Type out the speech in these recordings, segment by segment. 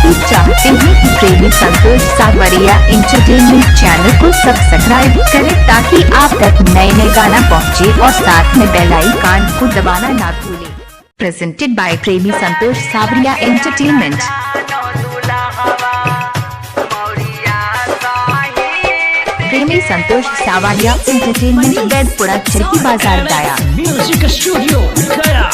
भी चाहते हैं कि प्रेमी संतोष सावरिया एंटरटेनमेंट चैनल को सब्सक्राइब करें ताकि आप तक नए नए गाना पहुंचे और साथ में बेल आइकन को दबाना ना भूलें। प्रेजेंटेड बाय प्रेमी संतोष सावरिया एंटरटेनमेंट। प्रेमी संतोष सावरिया एंटरटेनमेंट बेदपुरा चरकी बाजार गया। म्यूजिक स्टूडियो गया।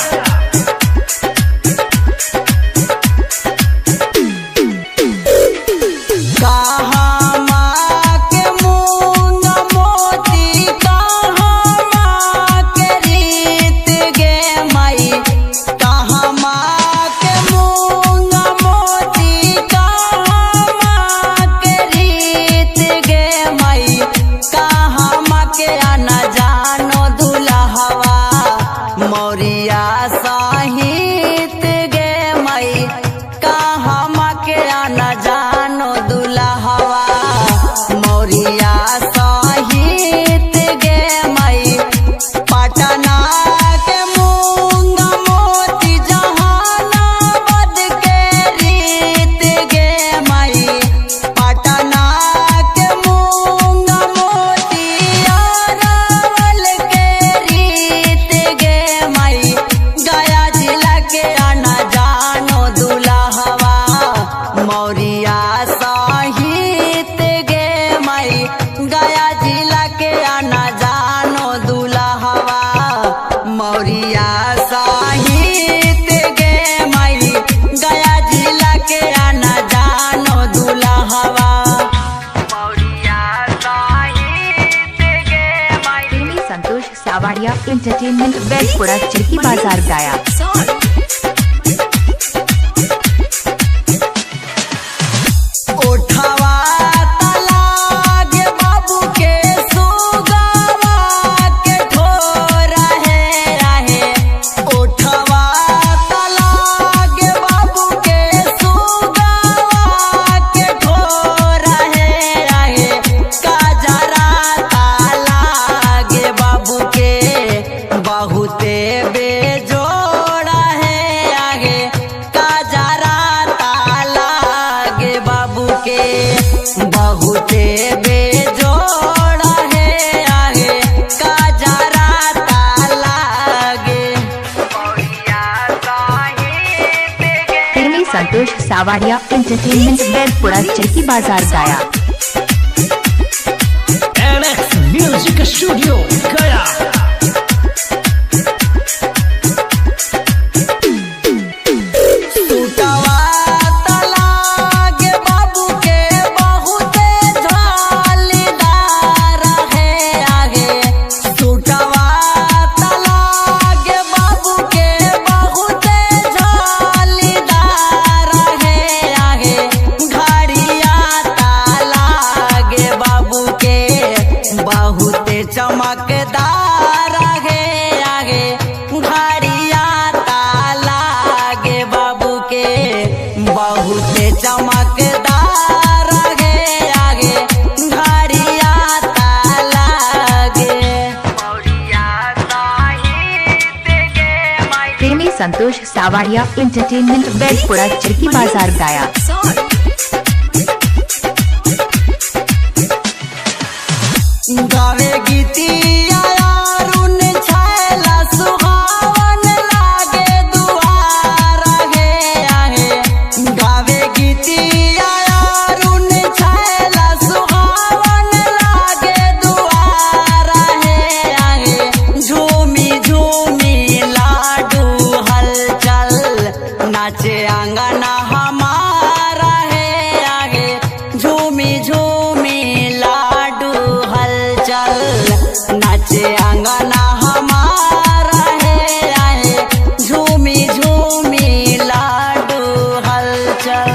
सावरिया एंटरटेनमेंट बेदपुरा चरकी बाजार गया। संतोष सावरिया एंटरटेनमेंट बेदपुरा चरकी बाजार गया। म्यूजिक स्टूडियो गया। चमकदार है आगे घड़िया ताला गे बाबू के बहुत चमकदार है आगे घड़िया ताला गे। प्रेमी संतोष सावरिया एंटरटेनमेंट बेदपुरा चरकी बाजार गया। गावे गीतिया अरुण छैला सुहावन लागे दुआर है आहे। गावे गीतिया अरुण छैला सुहावन लागे दुआर है आहे। झूमी झूमी लाडू हलचल नाचे आंगना हमारा है आगे। झूमी झूमी नाचे आंगना हमारा है आए। झूमी झूमी लाडू हलचल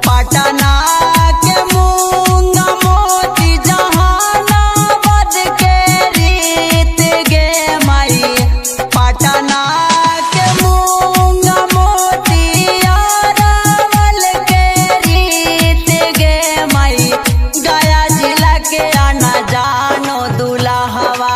पटना के मूंगा मोती जहानाबाद के रीत गे माई। पटना के मूंगा मोती अरवल के रीत गे माई। गया जिला के आना जानो दुल्हवा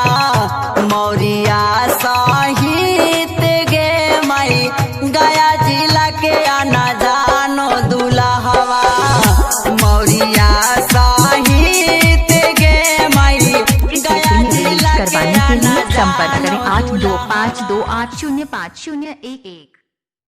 करवाने के लिए संपर्क करें 8252280501।